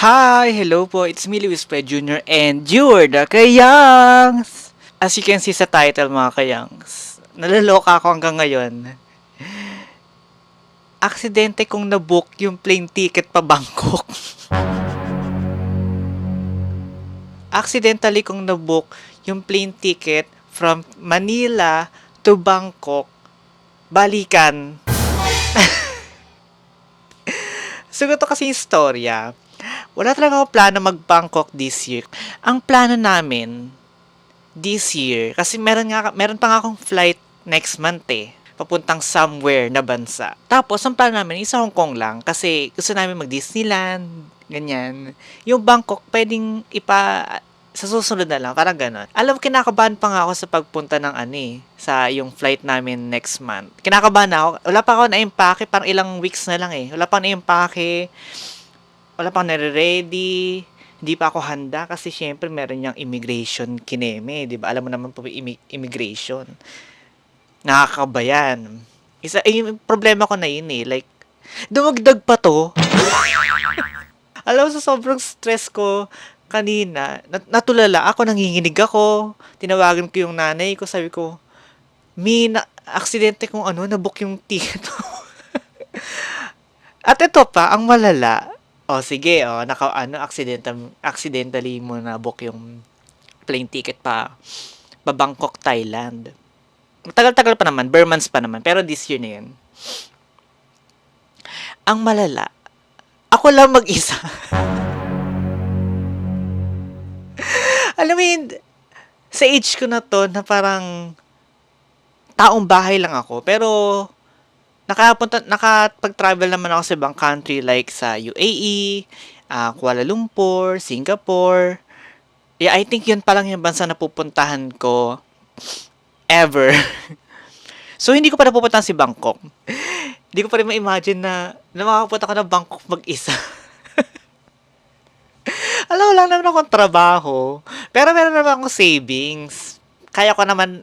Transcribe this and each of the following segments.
Hi! Hello po, it's me, Luis Pre Jr. and you're the Kayangs! As you can see sa title mga Kayangs, nalaloka ako hanggang ngayon. Aksidente kong nabook yung plane ticket pa Bangkok. Accidentally kong nabook yung plane ticket from Manila to Bangkok. Balikan. So, ito kasi yung storya. Wala talaga ako plano mag-Bangkok this year. Ang plano namin this year, kasi meron pa nga akong flight next month papuntang somewhere na bansa. Tapos, ang plano namin, isa Hong Kong lang, kasi gusto namin mag-Disneyland, ganyan. Yung Bangkok, pwedeng sa susunod na lang, parang ganon. Alam, kinakabahan pa nga ako sa pagpunta ng sa yung flight namin next month. Kinakabahan na ako. Wala pa ako na-impake, parang ilang weeks na lang Wala pa na-impake. Wala pa nare-ready. Hindi pa ako handa kasi syempre meron yung immigration kineme, 'di ba? Alam mo naman po immigration. Nakakabayan. Yung problema ko na yun like dumagdag pa to. Alam mo, sa sobrang stress ko kanina, natulala ako, nanginginig ako. Tinawagan ko yung nanay ko, sabi ko, aksidente kong nabook yung ticket mo. At ito pa, ang malala. Sige, accidentally mo na book yung plane ticket pa Bangkok, Thailand. Matagal-tagal pa naman, bare months pa naman, pero this year na yun. Ang malala, ako lang mag-isa. Alam mo yun, sa age ko na to, na parang taong bahay lang ako, pero nakapag-travel naman ako sa ibang country like sa UAE, Kuala Lumpur, Singapore. Yeah, I think yun pa lang yung bansa na pupuntahan ko ever. So, hindi ko pa napupuntahan si Bangkok. Hindi ko pa rin ma-imagine na makakapunta ko ng Bangkok mag-isa. Alam mo, lang naman akong trabaho. Pero meron naman akong savings. Kaya ko naman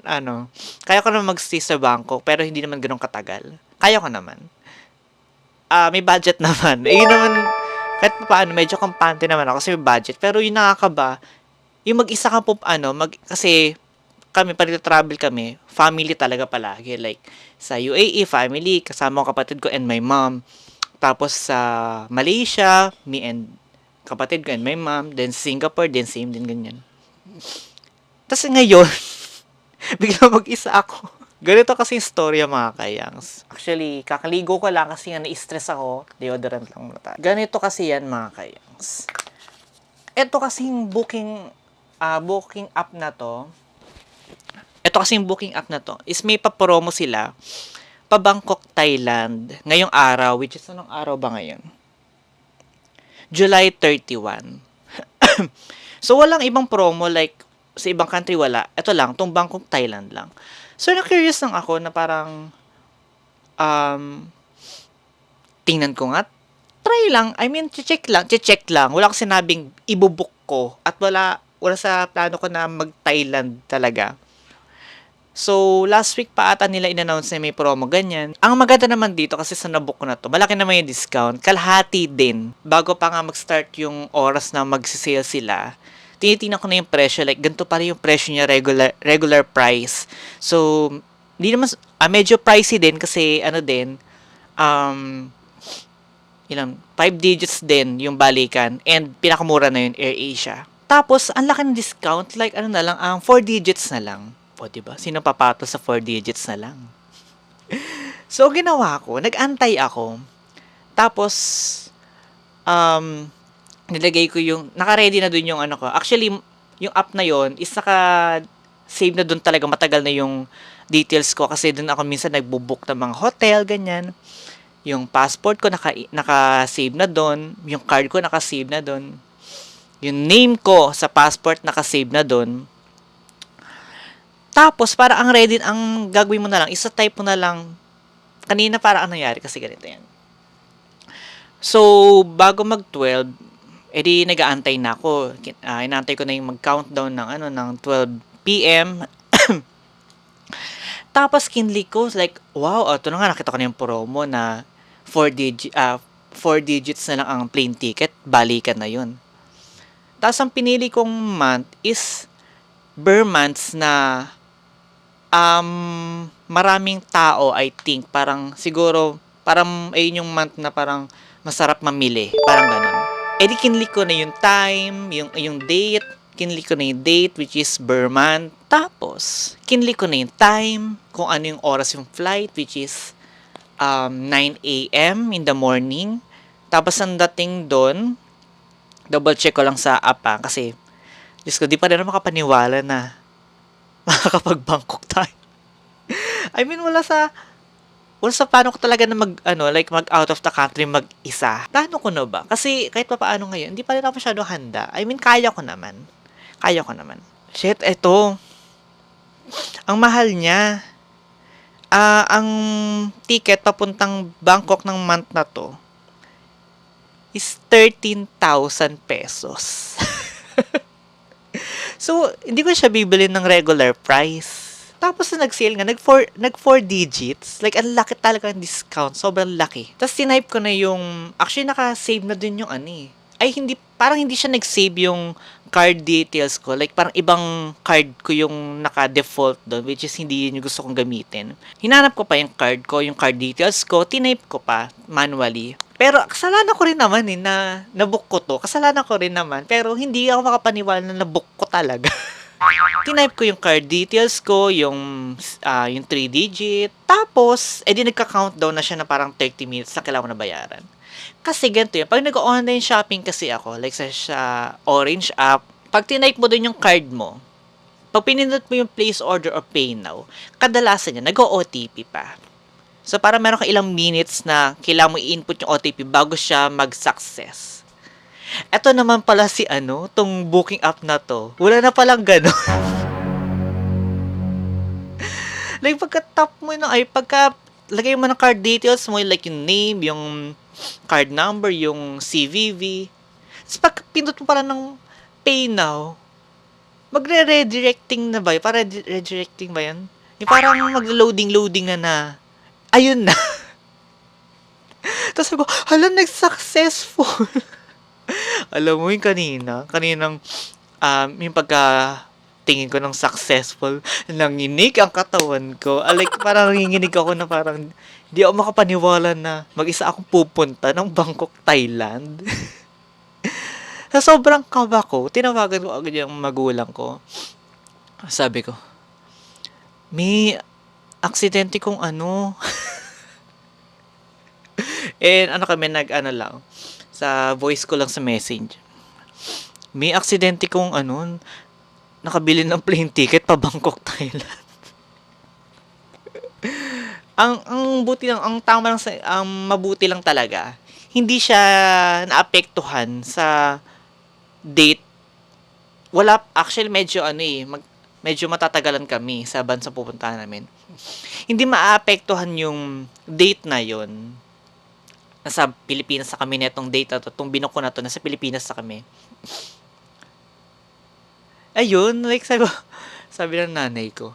mag-stay sa Bangkok, pero hindi naman ganun katagal. Kaya ko naman. May budget naman. Yun naman, kahit paano, medyo kampante naman ako kasi may budget. Pero yung nakakaba, yung mag-isa ka po, kasi kami, pag travel kami, family talaga palagi. Like, sa UAE, family, kasama ko kapatid ko and my mom. Tapos sa Malaysia, me and kapatid ko and my mom. Then Singapore, then same din ganyan. Tapos ngayon, bigla mag-isa ako. Ganito kasi yung storya mga kayangs. Actually, kakaligo ko lang kasi nga na-stress ako. Deodorant lang muna tayo. Ganito kasi yan mga kayangs. Ito kasing booking app na to. Ito kasing booking app na to is may pa-promo sila pa Bangkok, Thailand ngayong araw, which is anong araw ba ngayon? July 31. So, walang ibang promo like sa ibang country wala. Ito lang, tong Bangkok, Thailand lang. So, na-curious lang ako na parang tingnan ko nga, try lang. I mean, check lang. Wala akong sinabing ibubook ko at wala sa plano ko na mag-Thailand talaga. So, last week pa ata nila in-announce na may promo ganyan. Ang maganda naman dito kasi sa nabook ko na to, malaki naman yung discount. Kalahati din. Bago pa nga mag-start yung oras na mag-sale sila, tinitingnan ko na yung presyo. Like, ganito pa rin yung presyo niya, regular price. So, hindi naman, medyo pricey din kasi, 5 digits din yung balikan. And, pinakamura na yun, AirAsia. Tapos, ang laki ng discount, like, 4 digits na lang. O, diba? Sino papatol sa 4 digits na lang? So, ginawa ko, nag-antay ako. Tapos, nilagay ko naka-ready na dun yung ko. Actually, yung app na yon is naka-save na dun talaga. Matagal na yung details ko kasi dun ako minsan nagbo-book ng mga hotel, ganyan. Yung passport ko naka-save na dun. Yung card ko naka-save na dun. Yung name ko sa passport naka-save na dun. Tapos, para ang gagawin mo na lang, isa-type mo na lang, kanina para ang nangyari, kasi ganito yan. So, bago mag-12, edi nag-aantay na ako. Inaantay ko na yung mag-countdown ng 12 p.m. Tapos, kinlik ko, like, wow, ito na nga, nakita ko na yung promo na 4 4 digits na lang ang plane ticket, balikan na yun. Tapos ang pinili kong month is Burr months na maraming tao, I think. Parang siguro, parang ayun yung month na parang masarap mamili. Parang ganun. E di kinlik ko na yung time, yung date. Kinlik ko na yung date, which is Burr month. Tapos, kinlik ko na yung time, kung ano yung oras yung flight, which is 9 a.m. in the morning. Tapos ang dating doon, double check ko lang sa app kasi Diyos ko, di pa rin ako makapaniwala na makakapag-Bangkok tayo. I mean, wala sa paano ko talaga na mag out of the country mag-isa. Plano ko na ba? Kasi kahit pa paano ngayon, hindi pa rin ako masyado handa. I mean, kaya ko naman. Shit, eto. Ang mahal niya. Ang ticket papuntang Bangkok ng month na to is 13,000 pesos. So, hindi ko siya bibilin ng regular price. Tapos na nag-sale nga, nag 4 digits. Like, ang laki talaga ng discount. Sobrang laki. Tapos, tinype ko na yung, actually, naka-save na dun yung Ay, parang hindi siya nag-save yung card details ko. Like, parang ibang card ko yung naka-default doon, which is hindi yun yung gusto kong gamitin. Hinanap ko pa yung card details ko, tinype ko pa manually. Pero, kasalanan ko rin naman na nabook ko to. Kasalanan ko rin naman. Pero, hindi ako makapaniwala na nabook ko talaga. Tinype ko yung card details ko, yung 3 digit. Tapos, di nagka-countdown na siya na parang 30 minutes na kailangan ko na bayaran. Kasi ganito yun. Pag nag-online shopping kasi ako, like sa Orange app, pag tinype mo dun yung card mo, pag pinindot mo yung place order or pay now, kadalasan niya, nag-OTP pa. So, para meron kang ilang minutes na kailangan mo i-input yung OTP bago siya mag-success. Ito naman pala tong booking app na to. Wala na palang gano'n. Like, pagka-tap mo pagka lagay mo ng card details mo, like yung name, yung card number, yung CVV. Tapos pag pindot mo pala ng pay now, magre-redirecting na ba? Para redirecting ba yan? Yung parang mag-loading na. Ayun na. Tapos ako, hala, nag-successful. Alam mo yung kaninang, yung tingin ko ng successful, nanginig ang katawan ko. Like, parang nanginginig ako na parang, di ako makapaniwala na mag-isa akong pupunta ng Bangkok, Thailand. Sa sobrang kaba ko, tinawagan ko agad yung magulang ko. Sabi ko, may aksidente kong And kami lang, sa voice ko lang sa message. May aksidente kong nakabili ng plane ticket pa Bangkok, Thailand. ang buti lang, ang tama lang ang mabuti lang talaga. Hindi siya naapektuhan sa date. Wala, actually medyo medyo matatagalan kami sa bansang pupuntahan namin. Hindi maapektuhan yung date na yon. Nasa Pilipinas na kami netong date na to, itong binook ko na to, nasa Pilipinas na kami. Ayun, like sabi ng nanay ko,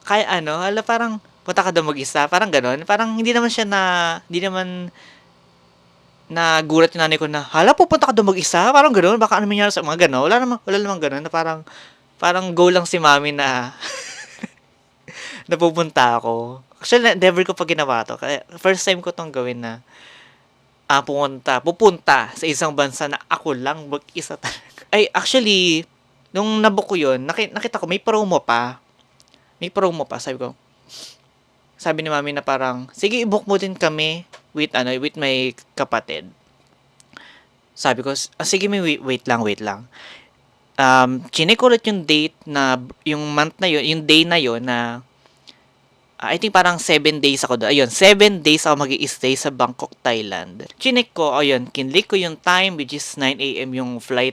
kaya parang punta ka daw mag-isa, parang gano'n. Parang hindi naman nagulat yung nanay ko na, hala, pupunta ka daw mag-isa, parang gano'n, baka mangyari sa mga gano'n. Wala namang gano'n, na parang go lang si mami na napupunta ako. Actually, never ko pa ginawa to. Kaya, first time ko tong gawin na pupunta sa isang bansa na ako lang mag-isa talaga. Ay, actually, nung nabook ko yun, nakita ko, may promo pa. Sabi ni mami na parang, sige, i-book mo din kami with my kapatid. Sabi ko, sige, wait lang. Chinek ulit yung date na, yung month na yun, yung day na yun na, I think parang 7 days ako doon. Ayun, 7 days ako mag-i-stay sa Bangkok, Thailand. Chinek ko, ayun, kinlik ko yung time, which is 9 a.m. yung flight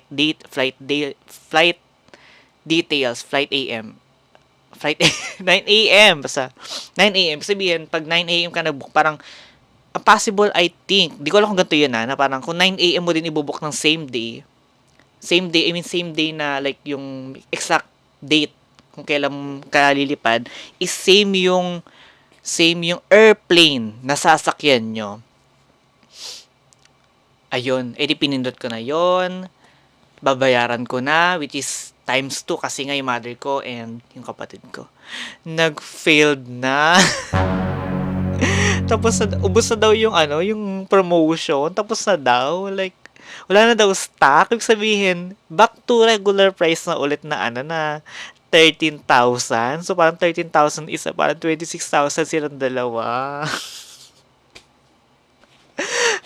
details, 9 a.m. Basta, 9 a.m. Sabihin, pag 9 a.m. ka nag-book, parang, possible, I think, di ko alam kung ganito yun na parang kung 9 a.m. mo din i-book ng same day na like yung exact date, kung kailan ka lilipad, is same yung airplane na sasakyan nyo. Ayun, edi pinindot ko na yon, babayaran ko na, which is times 2 kasi nga yung mother ko and yung kapatid ko. Nag-failed na. Tapos ubos na daw yung ano, yung promotion. Tapos na daw. Like, wala na daw stock. Ibig sabihin, back to regular price na ulit na ano na 13,000. So, parang 13,000 isa, parang 26,000 silang dalawa.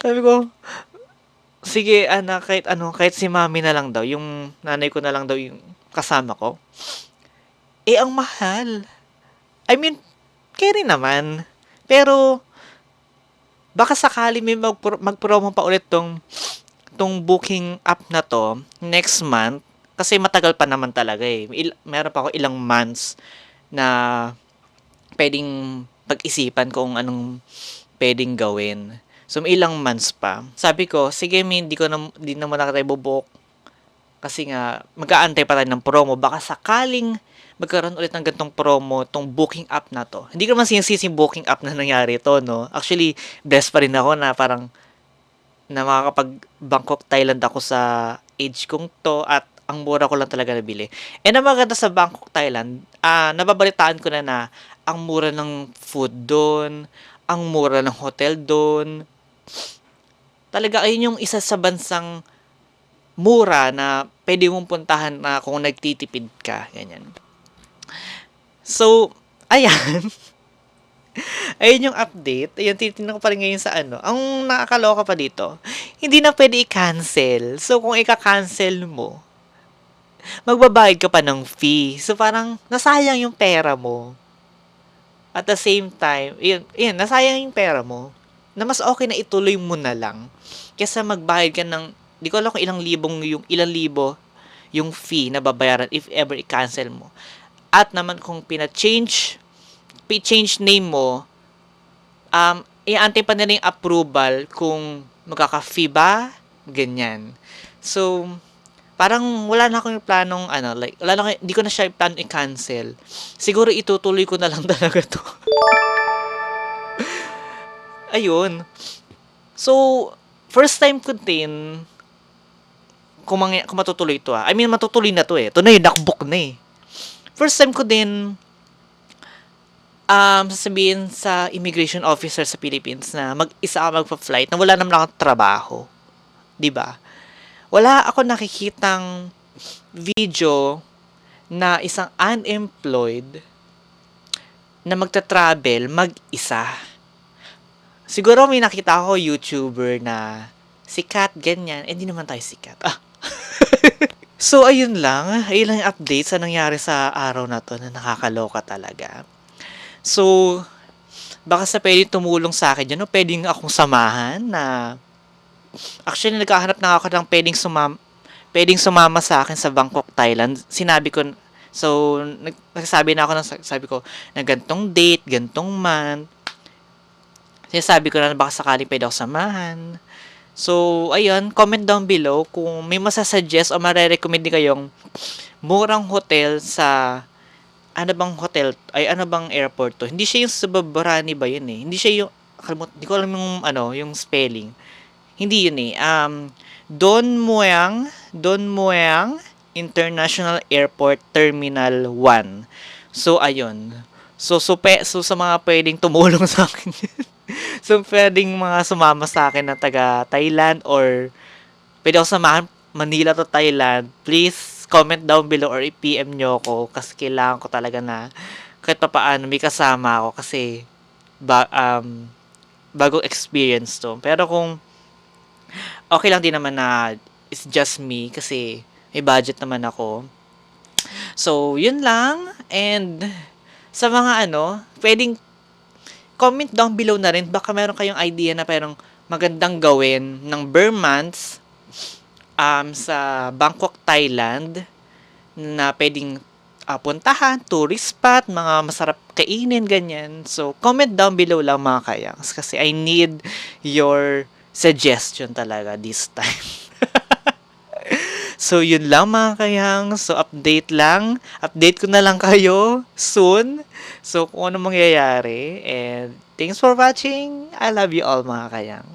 Sabi ko, sige, anak, kahit ano, kahit si mami na lang daw, yung nanay ko na lang daw yung kasama ko. Eh, ang mahal. I mean, carry naman. Pero, baka sakali may mag-promo pa ulit tong booking app na to next month. Kasi matagal pa naman talaga eh. Meron pa ako ilang months na pwedeng pag-isipan kung anong pwedeng gawin. So, may ilang months pa. Sabi ko, sige, di na muna tayo bubuk. Kasi nga, mag-aantay pa tayo ng promo. Baka sakaling magkaroon ulit ng gantong promo, tong booking app na to. Hindi ko naman sinisisi booking app na nangyari to, no? Actually, blessed pa rin ako na parang na makakapag-Bangkok, Thailand ako sa age kong to at ang mura ko lang talaga nabili. And ang maganda sa Bangkok, Thailand, nababalitaan ko na ang mura ng food doon, ang mura ng hotel doon. Talaga, ayun yung isa sa bansang mura na pwede mong puntahan na kung nagtitipid ka. Ganyan. So, ayan. Ayun yung update. Ayun, titignan ko pa rin ngayon sa ano. Ang nakakaloka pa dito, hindi na pwede i-cancel. So, kung i-cancel mo, magbabayad ka pa ng fee. So, parang nasayang yung pera mo. At the same time, yun, nasayang yung pera mo. Na mas okay na ituloy mo na lang. Kesa magbayad ka ng, di ko alam kung ilang libo yung fee na babayaran if ever i-cancel mo. At naman kung change name mo, i-antay pa nila yung approval kung magkaka-fee ba, ganyan. So, parang wala na akong planong, hindi ko na siya plan i-cancel. Siguro itutuloy ko na lang talaga to. Ayun. So, first time ko din, kung matutuloy to I mean, matutuloy na to eh. Ito na yung nakbook na eh. First time ko din sasabihin sa immigration officer sa Philippines na mag-isa ako magpa-flight na wala naman akong trabaho. 'Di ba? Wala ako nakikitang video na isang unemployed na magta-travel mag-isa. Siguro may nakita ako YouTuber na sikat, ganyan. Hindi naman tayo sikat. So, ayun lang. Ayun lang yung update sa nangyari sa araw na to na nakakaloka talaga. So, baka sa pwede tumulong sa akin dyan, no? Pwedeng akong samahan na actually, naghahanap na ako ng pwedeng sumama sa akin sa Bangkok, Thailand. Sinabi ko, so, nagsasabi na ako sabi ko, na gantong date, gantong month. Sinasabi ko na baka sakaling pwede ako samahan. So, ayun, comment down below kung may masasuggest o marerecommend din kayong murang hotel sa ano bang airport to. Hindi siya yung Subabarani ba yun eh. Hindi siya yung, hindi ko alam yung spelling. Hindi yun eh. Don Mueang International Airport Terminal 1. So, ayun. So sa mga pwedeng tumulong sa akin so, pwedeng mga sumama sa akin na taga Thailand or pwede ako samahan Manila to Thailand. Please comment down below or i-PM nyo ako kasi kailangan ko talaga na kahit pa paano may kasama ako kasi bagong experience to. Pero kung okay lang din naman na it's just me kasi may budget naman ako. So, yun lang. And sa mga pwedeng comment down below na rin. Baka meron kayong idea na parang magandang gawin ng bare months sa Bangkok, Thailand na pwedeng puntahan, tourist spot, mga masarap kainin, ganyan. So, comment down below lang mga kayangs kasi I need your suggestion talaga this time. So, yun lang mga kayang. So, update lang. Update ko na lang kayo soon. So, kung ano mangyayari. And thanks for watching. I love you all mga kayang.